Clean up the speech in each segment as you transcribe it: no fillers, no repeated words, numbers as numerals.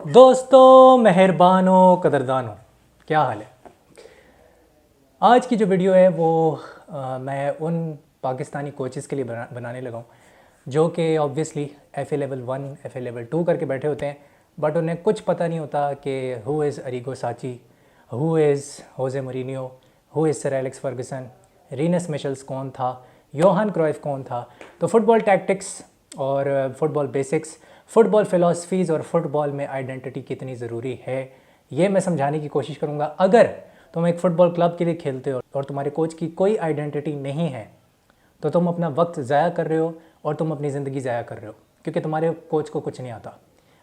दोस्तों, मेहरबानों, कदरदानों, क्या हाल है। आज की जो वीडियो है वो मैं उन पाकिस्तानी कोचेस के लिए बनाने लगा हूँ जो कि obviously FA level 1 FA level 2 करके बैठे होते हैं, बट उन्हें कुछ पता नहीं होता कि हु इज़ अरीगो साची, who is Jose Mourinho, who is sir Alex Ferguson, Rinus Michels कौन था, योहान क्राइफ कौन था। तो फुटबॉल टैक्टिक्स और फुटबॉल बेसिक्स, फुटबॉल फ़िलासफ़ीज़ और फुटबॉल में आइडेंटिटी कितनी ज़रूरी है, ये मैं समझाने की कोशिश करूँगा। अगर तुम एक फ़ुटबॉल क्लब के लिए खेलते हो और तुम्हारे कोच की कोई आइडेंटिटी नहीं है तो तुम अपना वक्त ज़ाया कर रहे हो और तुम अपनी ज़िंदगी ज़ाया कर रहे हो, क्योंकि तुम्हारे कोच को कुछ नहीं आता।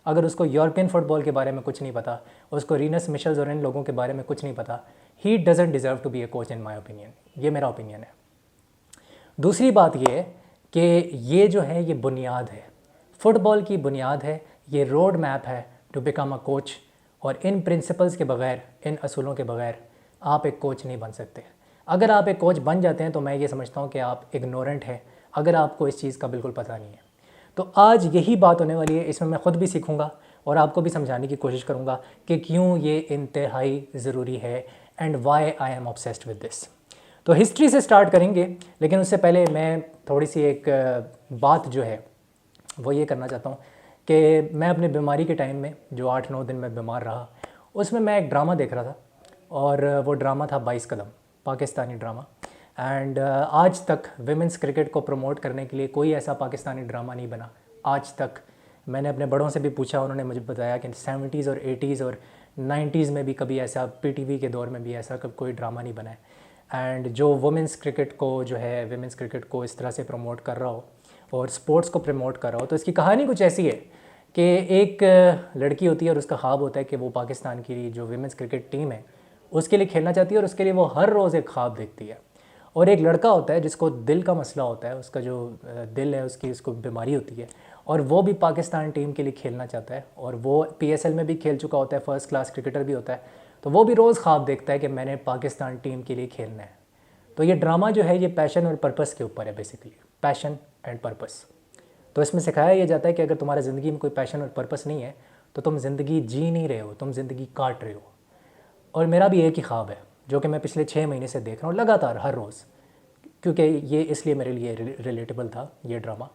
अगर उसको यूरोपियन फ़ुटबॉल के बारे में कुछ नहीं पता, उसको रीनस मिशेल्स और इन लोगों के बारे में कुछ नहीं पता, he doesn't deserve to be a coach in my opinion. ये मेरा ओपिनियन है। दूसरी बात ये है कि ये जो है ये बुनियाद है, फ़ुटबॉल की बुनियाद है, ये रोड मैप है टू बिकम अ कोच। और इन प्रिंसिपल्स के बगैर, इन असूलों के बगैर आप एक कोच नहीं बन सकते। अगर आप एक कोच बन जाते हैं तो मैं ये समझता हूँ कि आप इग्नोरेंट हैं, अगर आपको इस चीज़ का बिल्कुल पता नहीं है। तो आज यही बात होने वाली है, इसमें मैं ख़ुद भी सीखूँगा और आपको भी समझाने की कोशिश करूँगा कि क्यों ये इंतहाई ज़रूरी है and why I am obsessed with this. तो हिस्ट्री से स्टार्ट करेंगे, लेकिन उससे पहले मैं थोड़ी सी एक बात जो है वो ये करना चाहता हूँ कि मैं अपने बीमारी के टाइम में जो 8-9 दिन मैं बीमार रहा, उसमें मैं एक ड्रामा देख रहा था और वो ड्रामा था 22 कदम, पाकिस्तानी ड्रामा। एंड आज तक विमेंस क्रिकेट को प्रमोट करने के लिए कोई ऐसा पाकिस्तानी ड्रामा नहीं बना आज तक। मैंने अपने बड़ों से भी पूछा, उन्होंने मुझे बताया कि 70s और 80s और 90s में भी कभी ऐसा, पीटीवी के दौर में भी ऐसा कभी कोई ड्रामा नहीं बना है। एंड जो वुमेंस क्रिकेट को जो है, विमेंस क्रिकेट को इस तरह से प्रमोट कर रहा हो और स्पोर्ट्स को प्रमोट कर रहा हो, तो इसकी कहानी कुछ ऐसी है कि एक लड़की होती है और उसका ख्वाब होता है कि वो पाकिस्तान की जो विमेंस क्रिकेट टीम है उसके लिए खेलना चाहती है और उसके लिए वो हर रोज़ एक ख्वाब देखती है। और एक लड़का होता है जिसको दिल का मसला होता है, उसका जो दिल है उसकी, उसको बीमारी होती है और वो भी पाकिस्तान टीम के लिए खेलना चाहता है और वो पीएसएल में भी खेल चुका होता है, फर्स्ट क्लास क्रिकेटर भी होता है। तो वो भी रोज़ ख्वाब देखता है कि मैंने पाकिस्तान टीम के लिए खेलना है। तो ये ड्रामा जो है ये पैशन और पर्पस के ऊपर है, बेसिकली पैशन एंड पर्पस। तो इसमें सिखाया ये जाता है कि अगर तुम्हारा ज़िंदगी में कोई पैशन और पर्पस नहीं है तो तुम ज़िंदगी जी नहीं रहे हो, तुम ज़िंदगी काट रहे हो। और मेरा भी एक ही ख्वाब है जो कि मैं पिछले 6 महीने से देख रहा हूँ लगातार हर रोज़, क्योंकि ये इसलिए मेरे लिए रिलेटेबल था ये ड्रामा।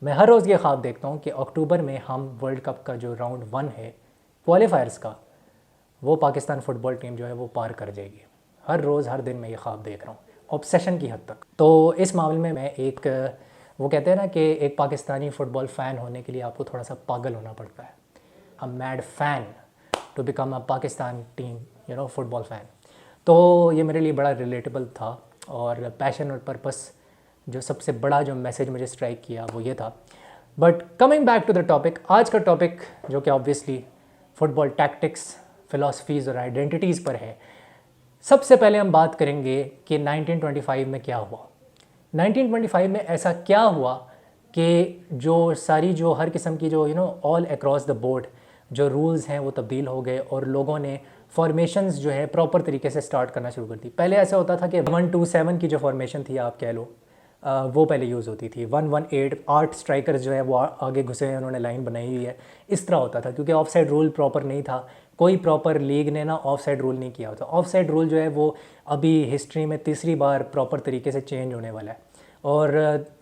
मैं हर रोज़ ये ख्वाब देखता हूँ कि अक्टूबर में हम वर्ल्ड कप का जो राउंड 1 है क्वालिफायर्स का, वो पाकिस्तान फ़ुटबॉल टीम जो है वो पार कर जाएगी। हर रोज़ हर दिन मैं ये ख्वाब देख रहा हूँ, ऑब्सेशन की हद तक। तो इस मामले में मैं एक, वो कहते हैं ना कि एक पाकिस्तानी फ़ुटबॉल फ़ैन होने के लिए आपको थोड़ा सा पागल होना पड़ता है, a mad fan to become a Pakistan team football fan. तो ये मेरे लिए बड़ा रिलेटेबल था और पैशन और पर्पस जो सबसे बड़ा जो मैसेज मुझे स्ट्राइक किया वो ये था। But coming back to the topic, आज का टॉपिक जो कि ऑब्वियसली फ़ुटबॉल टैक्टिक्स, फ़िलासफ़ीज़ और आइडेंटिटीज़ पर है। सबसे पहले हम बात करेंगे कि 1925 में क्या हुआ। 1925 में ऐसा क्या हुआ कि जो सारी, जो हर किस्म की जो ऑल अक्रॉस द बोर्ड जो रूल्स हैं वो तब्दील हो गए और लोगों ने फॉर्मेशंस जो है प्रॉपर तरीके से स्टार्ट करना शुरू कर दी। पहले ऐसा होता था कि 1-2-7 की जो फॉर्मेशन थी, आप कह लो, वो पहले यूज़ होती थी। 1-1-8, 8 स्ट्राइकर्स जो है वो आगे घुसे हैं, उन्होंने लाइन बनाई हुई है, इस तरह होता था। क्योंकि ऑफ साइड रूल प्रॉपर नहीं था, कोई प्रॉपर लीग ने ना ऑफ साइड रूल नहीं किया होता। ऑफ साइड रूल जो है वो अभी हिस्ट्री में तीसरी बार प्रॉपर तरीके से चेंज होने वाला है और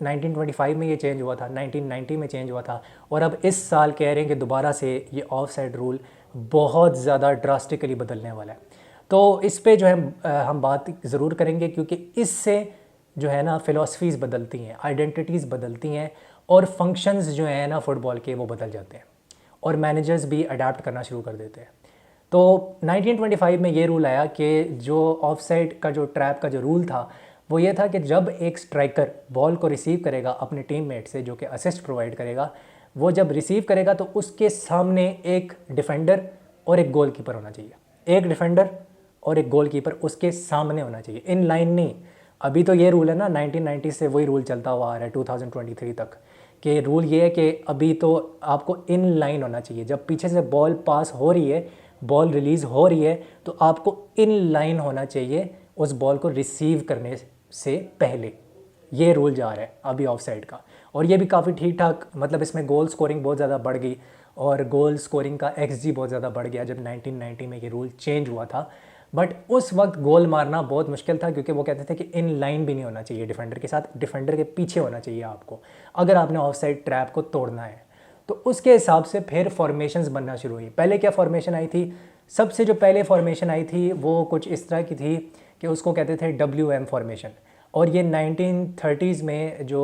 1925 में ये चेंज हुआ था, 1990 में चेंज हुआ था और अब इस साल कह रहे हैं कि दोबारा से ये ऑफ साइड रूल बहुत ज़्यादा ड्रास्टिकली बदलने वाला है। तो इस पे जो है हम बात ज़रूर करेंगे, क्योंकि इससे जो है ना फ़िलासफ़ीज़ बदलती हैं, आइडेंटिटीज़ बदलती हैं और फंक्शंस जो है ना फ़ुटबॉल के वो बदल जाते हैं और मैनेजर्स भी अडाप्ट करना शुरू कर देते हैं। तो 1925 में ये रूल आया कि जो ऑफसाइड का जो ट्रैप का जो रूल था वो ये था कि जब एक स्ट्राइकर बॉल को रिसीव करेगा अपने टीममेट से जो कि असिस्ट प्रोवाइड करेगा, वो जब रिसीव करेगा तो उसके सामने एक डिफेंडर और एक गोलकीपर होना चाहिए। एक डिफेंडर और एक गोलकीपर उसके सामने होना चाहिए, इन लाइन नहीं। अभी तो ये रूल है ना, 1990 से वही रूल चलता हुआ आ रहा है 2023 तक, कि रूल ये है कि अभी तो आपको इन लाइन होना चाहिए। जब पीछे से बॉल पास हो रही है, बॉल रिलीज़ हो रही है, तो आपको इन लाइन होना चाहिए उस बॉल को रिसीव करने से पहले। ये रूल जा रहा है अभी ऑफ साइड का, और ये भी काफ़ी ठीक ठाक, मतलब इसमें गोल स्कोरिंग बहुत ज़्यादा बढ़ गई और गोल स्कोरिंग का XG बहुत ज़्यादा बढ़ गया जब 1990 में ये रूल चेंज हुआ था। बट उस वक्त गोल मारना बहुत मुश्किल था, क्योंकि वो कहते थे कि इन लाइन भी नहीं होना चाहिए डिफेंडर के साथ, डिफेंडर के पीछे होना चाहिए आपको, अगर आपने ऑफ साइड ट्रैप को तोड़ना है। तो उसके हिसाब से फिर फॉर्मेशंस बनना शुरू हुई। पहले क्या फॉर्मेशन आई थी, सबसे जो पहले फॉर्मेशन आई थी वो कुछ इस तरह की थी कि उसको कहते थे WM फॉर्मेशन। और ये 1930s में जो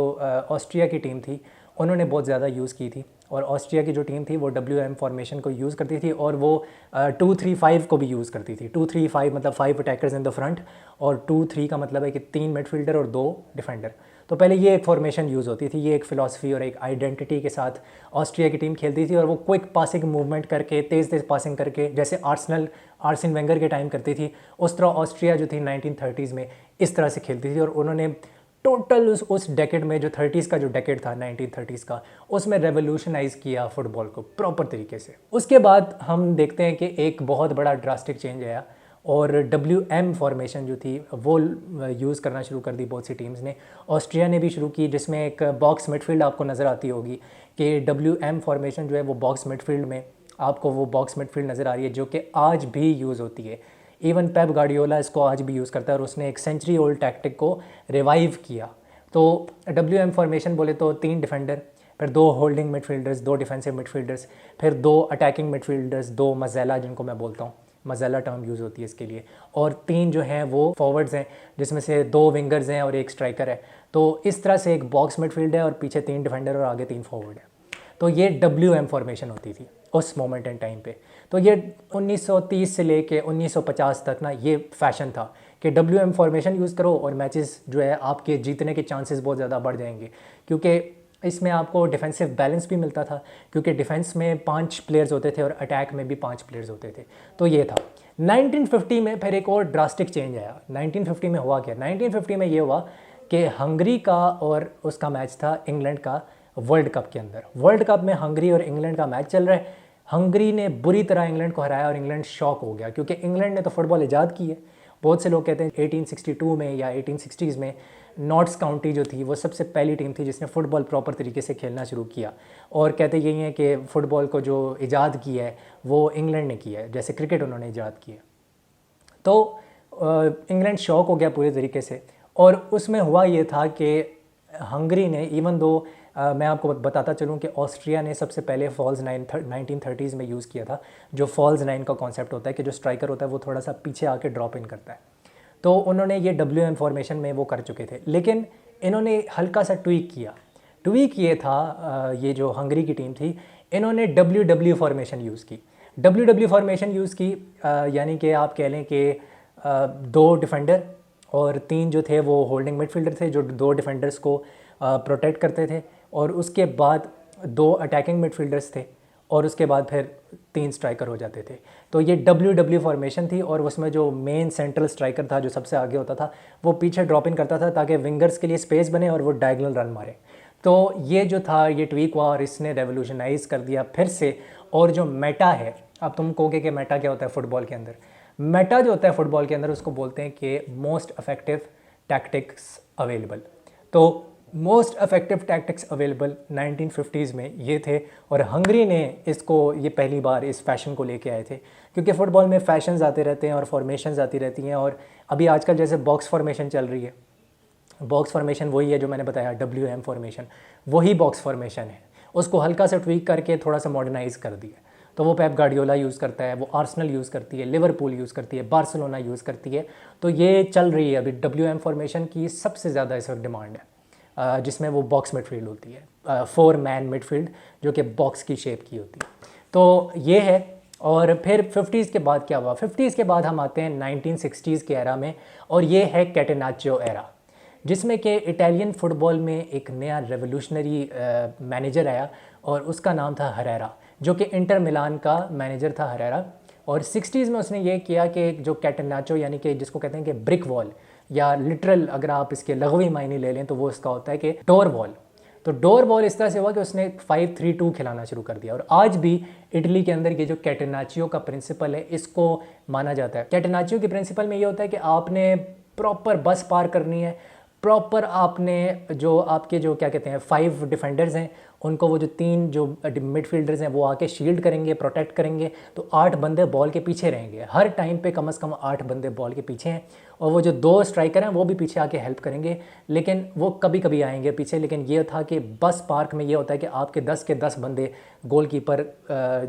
ऑस्ट्रिया की टीम थी उन्होंने बहुत ज़्यादा यूज़ की थी। और ऑस्ट्रिया की जो टीम थी वो WM फॉर्मेशन को यूज़ करती थी, और वो 2-3-5 को भी यूज़ करती थी। 2-3-5 मतलब 5 अटैकर्स इन द फ्रंट, और 2-3 का मतलब है कि 3 मिडफील्डर और 2 डिफेंडर। तो पहले ये एक फॉर्मेशन यूज़ होती थी, ये एक फ़िलासफ़ी और एक आइडेंटिटी के साथ ऑस्ट्रिया की टीम खेलती थी। और वो क्विक पासिंग मूवमेंट करके, तेज़ तेज़ पासिंग करके, जैसे आर्सेन वेंगर के टाइम करती थी, उस तरह ऑस्ट्रिया जो थी 1930s में इस तरह से खेलती थी। और उन्होंने टोटल उस डेकेड में, जो 30s का जो डेकेड था 1930s का, उसमें रेवोल्यूशनाइज किया फुटबॉल को प्रॉपर तरीके से। उसके बाद हम देखते हैं कि एक बहुत बड़ा ड्रास्टिक चेंज आया, और WM फॉर्मेशन जो थी वो यूज़ करना शुरू कर दी बहुत सी टीम्स ने। ऑस्ट्रिया ने भी शुरू की, जिसमें एक बॉक्स मिडफील्ड आपको नज़र आती होगी कि WM फॉर्मेशन जो है वो बॉक्स मिडफील्ड में, आपको वो बॉक्स मिडफील्ड नज़र आ रही है, जो कि आज भी यूज़ होती है। इवन पेप गार्डियोला इसको आज भी यूज़ करता है, और उसने एक सेंचुरी ओल्ड टैक्टिक को रिवाइव किया। तो WM फॉर्मेशन बोले तो 3 डिफेंडर, फिर 2 होल्डिंग मिडफील्डर्स, 2 डिफेंसिव मिडफील्डर्स, फिर 2 अटैकिंग मिडफील्डर्स, 2 मज़ेला जिनको मैं बोलता हूँ, मज़ेला टर्म यूज़ होती है इसके लिए, और 3 जो हैं वो फॉरवर्ड्स हैं, जिसमें से 2 विंगर्स हैं और 1 स्ट्राइकर है। तो इस तरह से एक बॉक्स मिडफील्ड है, और पीछे 3 डिफेंडर और आगे 3 फॉरवर्ड है। तो ये WM फॉर्मेशन होती थी उस मोमेंट एंड टाइम पे। तो ये 1930 से लेके 1950 तक ना ये फैशन था कि WM फॉर्मेशन यूज़ करो और मैचेस जो है आपके जीतने के चांसेस बहुत ज़्यादा बढ़ जाएंगे, क्योंकि इसमें आपको डिफेंसिव बैलेंस भी मिलता था, क्योंकि डिफेंस में 5 प्लेयर्स होते थे और अटैक में भी 5 प्लेयर्स होते थे। तो ये था। 1950 में फिर एक और ड्रास्टिक चेंज आया। 1950 में हुआ क्या, 1950 में ये हुआ कि हंगरी का और उसका मैच था इंग्लैंड का वर्ल्ड कप के अंदर। वर्ल्ड कप में हंगरी और इंग्लैंड का मैच चल रहा है। हंगरी ने बुरी तरह इंग्लैंड को हराया, और इंग्लैंड शॉक हो गया, क्योंकि इंग्लैंड ने तो फुटबॉल ईजाद की है। बहुत से लोग कहते हैं 1862 में या 1860s में नॉर्ट्स काउंटी जो थी वो सबसे पहली टीम थी जिसने फ़ुटबॉल प्रॉपर तरीके से खेलना शुरू किया। और कहते यही हैं कि फ़ुटबॉल को जो ईजाद किया है वो इंग्लैंड ने किया है, जैसे क्रिकेट उन्होंने ईजाद किया। तो इंग्लैंड शॉक हो गया पूरे तरीके से। और उसमें हुआ ये था कि हंगरी ने, इवन दो मैं आपको बताता चलूँ कि ऑस्ट्रिया ने सबसे पहले फॉल्स 1930s में यूज़ किया था, जो फॉल्स 9 का कॉन्सेप्ट होता है कि जो स्ट्राइकर होता है वो थोड़ा सा पीछे आके ड्रॉप इन करता है। तो उन्होंने ये WM फॉर्मेशन में वो कर चुके थे, लेकिन इन्होंने हल्का सा ट्वीक किया। ट्वीक ये था, ये जो हंगरी की टीम थी इन्होंने WW फॉर्मेशन यूज़ की। WW फॉर्मेशन यूज़ की, यानी कि आप कह लें कि 2 डिफेंडर और 3 जो थे वो होल्डिंग मिडफील्डर थे, जो 2 डिफेंडर्स को प्रोटेक्ट करते थे, और उसके बाद 2 अटैकिंग मिडफील्डर्स थे, और उसके बाद फिर 3 स्ट्राइकर हो जाते थे। तो ये WW फॉर्मेशन थी, और उसमें जो मेन सेंट्रल स्ट्राइकर था जो सबसे आगे होता था वो पीछे ड्रॉप इन करता था ताकि विंगर्स के लिए स्पेस बने और वो डायगोनल रन मारे। तो ये जो था ये ट्वीक हुआ, और इसने रेवोल्यूशनाइज कर दिया फिर से। और जो मेटा है, अब तुम कहोगे कि मेटा क्या होता है फ़ुटबॉल के अंदर। मेटा जो होता है फ़ुटबॉल के अंदर उसको बोलते हैं कि मोस्ट इफेक्टिव टैक्टिक्स अवेलेबल। तो most effective tactics available 1950s में ये थे, और हंगरी ने इसको ये पहली बार इस फैशन को लेके आए थे, क्योंकि फ़ुटबॉल में फ़ैशंस आते रहते हैं और फॉर्मेशंस आती रहती हैं। और अभी आजकल जैसे बॉक्स फॉर्मेशन चल रही है, बॉक्स फॉर्मेशन वही है जो मैंने बताया, WM फॉर्मेशन वही बॉक्स फॉर्मेशन है, उसको हल्का सा ट्वीक करके थोड़ा सा मॉडर्नाइज कर दिया। तो वो पेप गार्डियोला यूज़ करता है, वो आर्सेनल यूज़ करती है, लिवरपूल यूज़ करती है, बार्सिलोना यूज़ करती है। तो ये चल रही है अभी, WM फॉर्मेशन की सबसे ज़्यादा इस वक्त डिमांड है, जिसमें वो बॉक्स मिडफील्ड होती है, 4 मैन मिडफील्ड जो कि बॉक्स की शेप की होती है। तो ये है। और फिर 50s के बाद क्या हुआ, 50s के बाद हम आते हैं 1960s के एरा में, और ये है कैटेनाचियो एरा, जिसमें कि इटालियन फ़ुटबॉल में एक नया रेवोल्यूशनरी मैनेजर आया, और उसका नाम था हरेरा, जो कि इंटर मिलान का मैनेजर था हरेरा। और 60s में उसने ये किया कि जो कैटेनाचो, यानी कि जिसको कहते हैं कि ब्रिक वॉल, या लिटरल अगर आप इसके लघवी मायने ले लें तो वो इसका होता है कि डोर वॉल। तो डोर बॉल इस तरह से हुआ कि उसने 5-3-2 खिलाना शुरू कर दिया। और आज भी इटली के अंदर ये जो कैटेनाचियो का प्रिंसिपल है इसको माना जाता है। कैटेनाचियो के प्रिंसिपल में ये होता है कि आपने प्रॉपर बस पार करनी है, प्रॉपर आपने जो आपके जो क्या कहते हैं 5 डिफेंडर्स हैं उनको वो जो 3 जो मिडफील्डर्स हैं वो आके शील्ड करेंगे, प्रोटेक्ट करेंगे। तो 8 बंदे बॉल के पीछे रहेंगे, हर टाइम पे कम से कम 8 बंदे बॉल के पीछे हैं। और वो जो 2 स्ट्राइकर हैं वो भी पीछे आके हेल्प करेंगे, लेकिन वो कभी कभी आएंगे पीछे। लेकिन ये था कि बस पार्क में ये होता है कि आपके 10 के 10 बंदे, गोलकीपर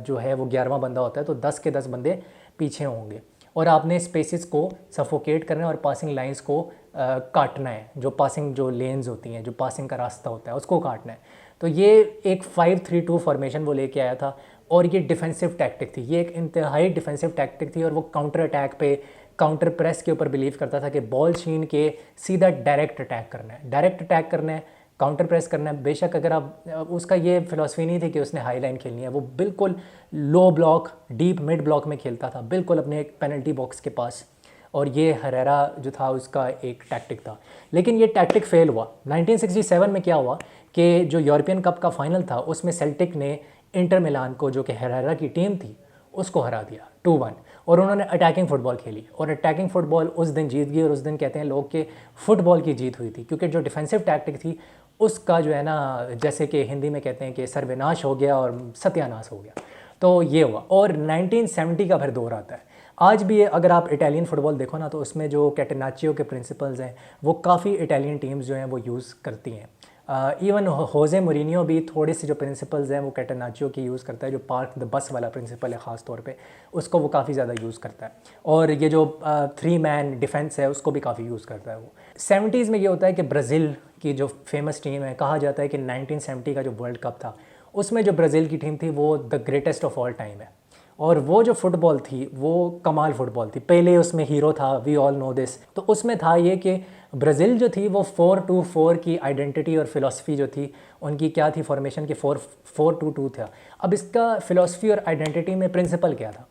जो है वो 11वां बंदा होता है, तो 10 के 10 बंदे पीछे होंगे और आपने स्पेसेस को सफोकेट करना है और पासिंग लाइंस को काटना है। जो पासिंग जो लेन्स होती हैं, जो पासिंग का रास्ता होता है, उसको काटना है। तो ये एक 5-3-2 फॉर्मेशन वो लेके आया था और ये डिफेंसिव टैक्टिक थी, ये एक इंतहाई डिफेंसिव टैक्टिक थी। और वो काउंटर अटैक पे, काउंटर प्रेस के ऊपर बिलीव करता था कि बॉल छीन के सीधा डायरेक्ट अटैक करना है, डायरेक्ट अटैक करना है, काउंटर प्रेस करना है। बेशक अगर आप उसका ये फिलॉसफी नहीं थी कि उसने हाई लाइन खेलनी है, वो बिल्कुल लो ब्लॉक, डीप मिड ब्लॉक में खेलता था, बिल्कुल अपने एक पेनल्टी बॉक्स के पास। और ये हरेरा जो था उसका एक टैक्टिक था, लेकिन ये टैक्टिक फेल हुआ। 1967 में क्या हुआ कि जो यूरोपियन कप का फाइनल था उसमें सेल्टिक ने इंटर मिलान को, जो कि हरेरा की टीम थी, उसको हरा दिया 2-1। और उन्होंने अटैकिंग फ़ुटबॉल खेली और अटैकिंग फ़ुटबॉल उस दिन जीत गई। और उस दिन कहते हैं लोग कि फ़ुटबॉल की जीत हुई थी, क्योंकि जो डिफेंसिव टैक्टिक थी उसका जो है ना, जैसे कि हिंदी में कहते हैं कि सर्वनाश हो गया और सत्यानाश हो गया। तो ये हुआ। और 1970 का फिर दौर आता है। आज भी अगर आप इटालियन फ़ुटबॉल देखो ना, तो उसमें जो कैटेनाचियो के प्रिंसिपल्स हैं वो काफ़ी इटालियन टीम्स जो हैं वो यूज़ करती हैं। इवन होजे मोरिनियो भी थोड़े से जो प्रिंसिपल्स हैं वो कैटेनाचियो की यूज़ करता है। जो पार्क द बस वाला प्रिंसिपल है ख़ास तौर पे, उसको वो काफ़ी ज़्यादा यूज़ करता है। और ये जो 3 मैन डिफेंस है उसको भी काफ़ी यूज़ करता है वो। 70s में ये होता है कि ब्राज़ील की जो फेमस टीम है, कहा जाता है कि 1970 का जो वर्ल्ड कप था उसमें जो ब्राज़ील की टीम थी वो the greatest of all time है। और वो जो फुटबॉल थी वो कमाल फुटबॉल थी। पहले उसमें हीरो था, वी ऑल नो दिस। तो उसमें था ये कि ब्राज़ील जो थी वो 4-2-4 की आइडेंटिटी और फिलॉसफी जो थी उनकी क्या थी, फॉर्मेशन की 4-4-2-2 था। अब इसका फिलॉसफी और आइडेंटिटी में प्रिंसिपल क्या था?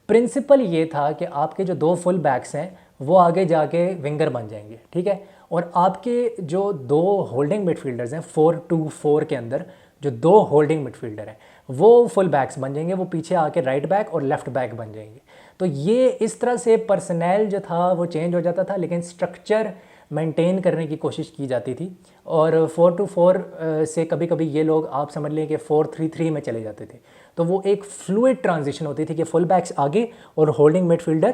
प्रिंसिपल ये था कि आपके जो 2 फुल बैक्स हैं वो आगे जाके विंगर बन जाएंगे, ठीक है। और आपके जो 2 होल्डिंग मिडफील्डर्स हैं 4-2-4 के अंदर, जो 2 होल्डिंग मिडफील्डर हैं वो फुल बैक्स बन जाएंगे, वो पीछे आके राइट बैक और लेफ़्ट बैक बन जाएंगे। तो ये इस तरह से पर्सनल जो था वो चेंज हो जाता था, लेकिन स्ट्रक्चर मेंटेन करने की कोशिश की जाती थी। और 4-2-4 से कभी कभी ये लोग आप समझ लें कि 4-3-3 में चले जाते थे। तो वो एक फ्लूइड ट्रांजिशन होती थी कि फुल बैक्स आगे और होल्डिंग मिडफील्डर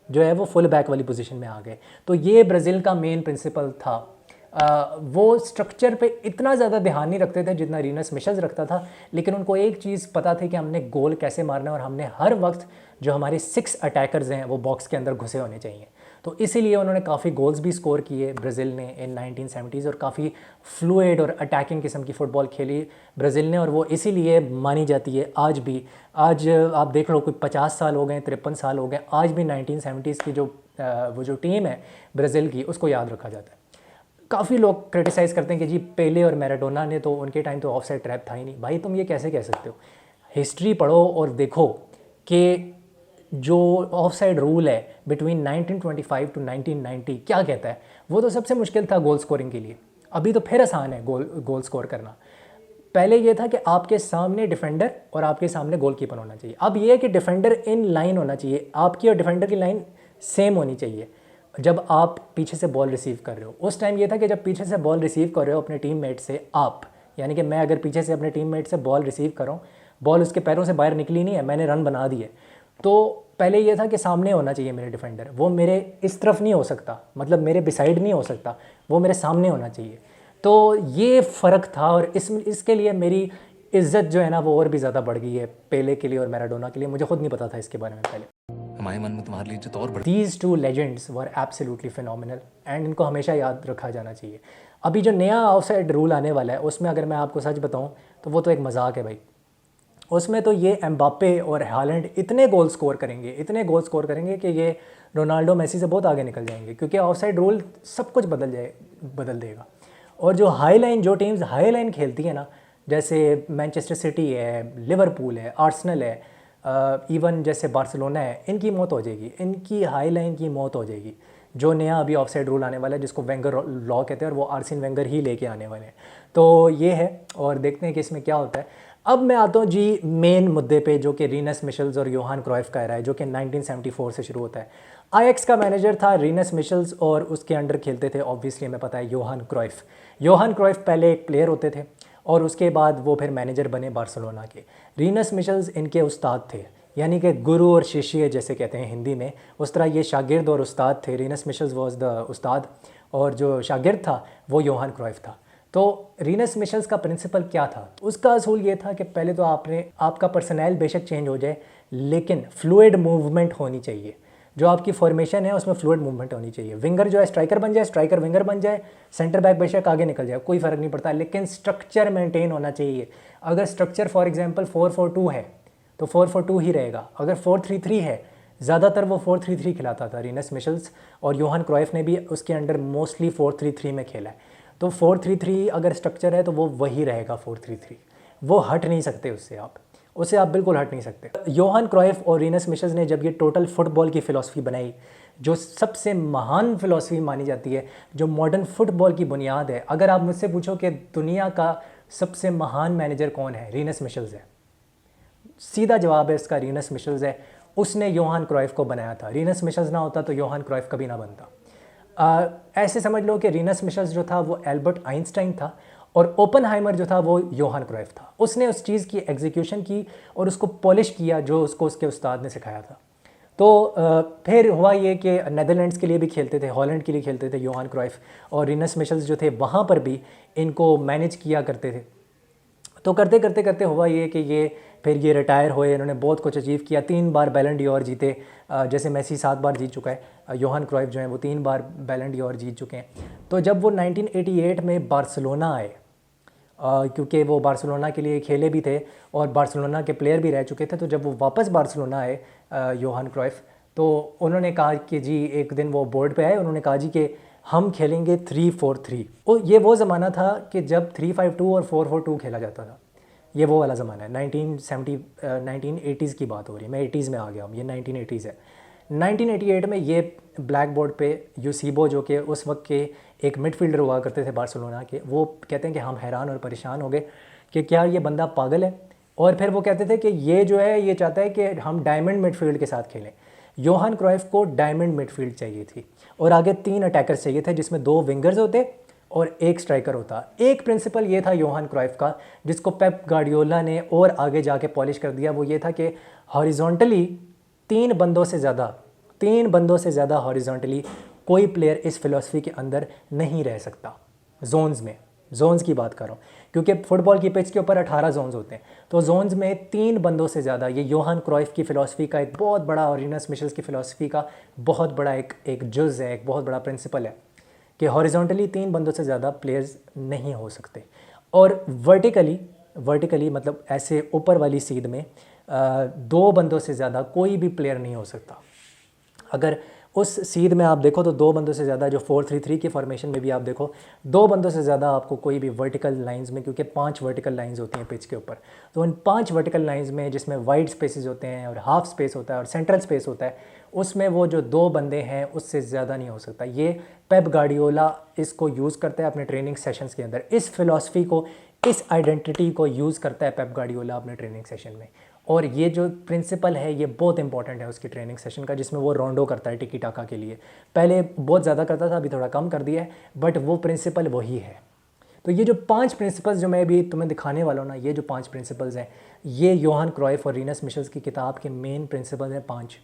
जो है वो फुल बैक वाली पोजीशन में आ गए। तो ये ब्राज़ील का मेन प्रिंसिपल था। वो स्ट्रक्चर पे इतना ज़्यादा ध्यान नहीं रखते थे जितना रीनस मिशेस रखता था, लेकिन उनको एक चीज़ पता थी कि हमने गोल कैसे मारना है और हमने हर वक्त जो हमारे 6 अटैकर्स हैं वो बॉक्स के अंदर घुसे होने चाहिए। तो इसीलिए उन्होंने काफ़ी गोल्स भी स्कोर किए ब्राज़ील ने इन 1970s, और काफ़ी फ्लूइड और अटैकिंग किस्म की फ़ुटबॉल खेली ब्राज़ील ने। और वो इसीलिए मानी जाती है आज भी। आज आप देख लो कोई 50 साल हो गए, 53 साल हो गए, आज भी 1970s की वो जो टीम है ब्राज़ील की, उसको याद रखा जाता है। काफ़ी लोग क्रिटिसाइज़ करते हैं कि जी पेले और मैराडोना ने तो उनके टाइम तो ऑफसाइड ट्रैप था ही नहीं। भाई तुम ये कैसे कह सकते हो? हिस्ट्री पढ़ो और देखो कि जो ऑफसाइड रूल है बिटवीन 1925 टू 1990 क्या कहता है। वो तो सबसे मुश्किल था गोल स्कोरिंग के लिए, अभी तो फिर आसान है गोल स्कोर करना। पहले ये था कि आपके सामने डिफेंडर और आपके सामने गोलकीपर होना चाहिए। अब ये है कि डिफेंडर इन लाइन होना चाहिए, आपकी और डिफेंडर की लाइन सेम होनी चाहिए जब आप पीछे से बॉल रिसीव कर रहे हो। उस टाइम ये था कि जब पीछे से बॉल रिसीव कर रहे हो अपने टीममेट से, आप यानी कि मैं अगर पीछे से अपने टीममेट से बॉल रिसीव कर रहा हूँ, बॉल उसके पैरों से बाहर निकली नहीं है, मैंने रन बना दिए, तो पहले ये था कि सामने होना चाहिए मेरे डिफेंडर, वो मेरे इस तरफ नहीं हो सकता, मतलब मेरे बिसाइड नहीं हो सकता, वो मेरे सामने होना चाहिए। तो ये फ़र्क था और इसके लिए मेरी इज़्ज़त जो है ना वो और भी ज़्यादा बढ़ गई है पेले के लिए और मैराडोना के लिए। मुझे खुद नहीं पता था इसके बारे में पहले। हमारे मन में तुम्हारे लिए इज्जत और बढ़। These 2 legends were absolutely phenomenal and इनको हमेशा याद रखा जाना चाहिए। अभी जो नया ऑफसाइड रूल आने वाला है उसमें अगर मैं आपको सच बताऊं तो वो तो एक मजाक है भाई। उसमें तो ये एम्बापे और हालैंड इतने गोल स्कोर करेंगे, इतने गोल स्कोर करेंगे कि ये रोनाल्डो मेसी से बहुत आगे निकल जाएंगे, क्योंकि ऑफसाइड रूल सब कुछ बदल देगा। और जो हाई लाइन, जो टीम्स हाई लाइन खेलती है ना, जैसे मैनचेस्टर सिटी है, लिवरपूल है, आर्सेनल है, इवन जैसे बार्सिलोना है, इनकी मौत हो जाएगी, इनकी हाई लाइन की मौत हो जाएगी। जो नया अभी ऑफसाइड रूल आने वाला है जिसको वेंगर लॉ कहते हैं, और वो आर्सेन वेंगर ही लेके आने वाले हैं। तो ये है और देखते हैं कि इसमें क्या होता है। अब मैं आता हूँ जी मेन मुद्दे पे, जो कि रीनस मिशेल्स और योहान क्राइफ का एरा है, जो कि 1974 से शुरू होता है। आईएक्स का मैनेजर था रीनस मिशेल्स और उसके अंडर खेलते थे ऑब्वियसली हमें पता है योहान क्राइफ। योहान क्राइफ पहले एक प्लेयर होते थे और उसके बाद वो फिर मैनेजर बने बार्सिलोना के। रीनस मिशेल्स इनके उस्ताद थे, यानी कि गुरु और शिष्य जैसे कहते हैं हिंदी में, उस तरह ये शागिर्द और उस्ताद थे। रीनस मिशेल्स वाज द उस्ताद और जो शागिर्द था वो योहान क्राइफ था। तो रीनस मिशेल्स का प्रिंसिपल क्या था? उसका असूल ये था कि पहले तो आपका पर्सनल बेशक चेंज हो जाए, लेकिन फ्लूइड मूवमेंट होनी चाहिए। जो आपकी फॉर्मेशन है उसमें फ्लूइड मूवमेंट होनी चाहिए। विंगर जो है स्ट्राइकर बन जाए, स्ट्राइकर विंगर बन जाए, सेंटर बैक बेशक आगे निकल जाए, कोई फ़र्क नहीं पड़ता, लेकिन स्ट्रक्चर मेंटेन होना चाहिए। अगर स्ट्रक्चर फॉर एग्जांपल 4-4-2 है तो 4-4-2 ही रहेगा। अगर 4-3-3 है, ज़्यादातर वो 4-3-3 खिलाता था रीनस मिशेल्स, और योहान क्राइफ ने भी उसके अंडर मोस्टली 4-3-3 में खेला है। तो 4-3-3 अगर स्ट्रक्चर है तो वो वही रहेगा 4-3-3, वो हट नहीं सकते उससे आप बिल्कुल हट नहीं सकते। योहान क्राइफ और रीनस मिशेल्स ने जब ये टोटल फुटबॉल की फ़िलॉसफी बनाई, जो सबसे महान फ़िलॉसफी मानी जाती है, जो मॉडर्न फुटबॉल की बुनियाद है। अगर आप मुझसे पूछो कि दुनिया का सबसे महान मैनेजर कौन है, रीनस मिशेल्स है। सीधा जवाब है इसका, रीनस मिशेल्स है। उसने योहान क्राइफ को बनाया था। रीनस मिशेल्स ना होता तो योहान क्राइफ कभी ना बनता। ऐसे समझ लो कि रीनस मिशेल्स जो था वो एल्बर्ट आइंस्टाइन था और ओपनहाइमर जो था वो योहान क्राइफ था। उसने उस चीज़ की एग्जीक्यूशन की और उसको पॉलिश किया जो उसको उसके उस्ताद ने सिखाया था। तो फिर हुआ ये कि नेदरलैंड्स के लिए भी खेलते थे, हॉलैंड के लिए खेलते थे योहान क्राइफ, और रीनस मिशेल्स जो थे वहाँ पर भी इनको मैनेज किया करते थे। तो करते करते करते हुआ ये कि फिर ये रिटायर हुए। इन्होंने बहुत कुछ अचीव किया, 3 बार बैलन डी और जीते, जैसे मेसी 7 बार जीत चुका है, योहान क्राइफ जो है वो 3 बार बैलन डी और जीत चुके हैं। तो जब वो 1988 में बार्सिलोना आए, क्योंकि वो बार्सिलोना के लिए खेले भी थे और बार्सिलोना के प्लेयर भी रह चुके थे, तो जब वो वापस बार्सिलोना आए योहान क्राइफ, तो उन्होंने कहा कि जी, एक दिन वो बोर्ड पे आए, उन्होंने कहा जी कि हम खेलेंगे 3-4-3। ये वो ज़माना था कि जब 3-5-2 और 4-4-2 खेला जाता था। ये वो वाला ज़माना है, 1980s की बात हो रही है। मैं 80s में आ गया हूँ, ये 1980s है। 1988 में ये ब्लैक बोर्ड पे यूसीबो, जो कि उस वक्त के एक मिडफील्डर हुआ करते थे बार्सिलोना के, वो कहते हैं कि हम हैरान और परेशान हो गए कि क्या ये बंदा पागल है। और फिर वो कहते थे कि ये जो है ये चाहता है कि हम डायमंड मिडफील्ड के साथ खेलें। योहान क्राइफ को डायमंड मिडफील्ड चाहिए थी और आगे 3 अटैकर्स चाहिए थे, जिसमें 2 विंगर्स होते और 1 स्ट्राइकर होता। एक प्रिंसिपल ये था योहान क्राइफ का, जिसको पेप गार्डियोला ने और आगे जाके पॉलिश कर दिया। वो ये था कि हॉरिजॉन्टली 3 बंदों से ज़्यादा हॉरिजॉन्टली कोई प्लेयर इस फिलॉसफी के अंदर नहीं रह सकता। जोन्स की बात कर रहा हूँ, क्योंकि फुटबॉल की पिच के ऊपर 18 जोन्स होते हैं, तो जोन्स में 3 बंदों से ज़्यादा, ये योहान क्राइफ की फ़िलॉसफी का एक बहुत बड़ा और रीनस मिशेल्स की फ़िलॉसफी का बहुत बड़ा एक जुज़ है, एक बहुत बड़ा प्रिंसिपल है कि हॉरिजॉन्टली 3 बंदों से ज़्यादा प्लेयर्स नहीं हो सकते। और वर्टिकली मतलब ऐसे ऊपर वाली सीध में 2 बंदों से ज़्यादा कोई भी प्लेयर नहीं हो सकता। अगर उस सीध में आप देखो तो 2 बंदों से ज़्यादा, जो 4-3-3 की फॉर्मेशन में भी आप देखो, 2 बंदों से ज़्यादा आपको कोई भी वर्टिकल लाइंस में, क्योंकि 5 वर्टिकल लाइंस होती हैं पिच के ऊपर, तो उन 5 वर्टिकल लाइंस में जिसमें वाइड स्पेसेस होते हैं और हाफ स्पेस होता है और सेंट्रल स्पेस होता है, उसमें वो जो 2 बंदे हैं उससे ज़्यादा नहीं हो सकता। ये पेप गार्डियोला इसको यूज़ करता है अपने ट्रेनिंग सेशंस के अंदर। इस फिलॉसफी को, इस आइडेंटिटी को यूज़ करता है पेप गार्डियोला अपने ट्रेनिंग सेशन में। और ये जो प्रिंसिपल है ये बहुत इंपॉर्टेंट है उसकी ट्रेनिंग सेशन का, जिसमें वो रोंडो करता है टिकी टाका के लिए। पहले बहुत ज़्यादा करता था, अभी थोड़ा कम कर दिया है, बट वो प्रिंसिपल वही है। तो ये जो 5 प्रिंसिपल्स जो मैं अभी तुम्हें दिखाने वाला हूँ ना, ये जो 5 प्रिंसिपल्स हैं, ये योहान क्राइफ और रीनस मिशेल्स की किताब के मेन प्रिंसिपल्स हैं 5,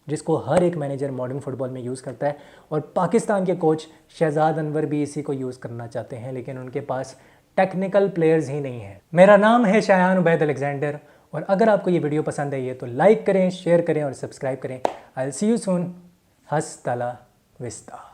जिसको हर एक मैनेजर मॉडर्न फुटबॉल में यूज़ करता है। और पाकिस्तान के कोच शहजाद अनवर भी इसी को यूज़ करना चाहते हैं, लेकिन उनके पास टेक्निकल प्लेयर्स ही नहीं है। मेरा नाम है शायान उबैद अलेक्जेंडर, और अगर आपको ये वीडियो पसंद आई है तो लाइक करें, शेयर करें और सब्सक्राइब करें। I will see you soon. हस्ता ला विस्ता।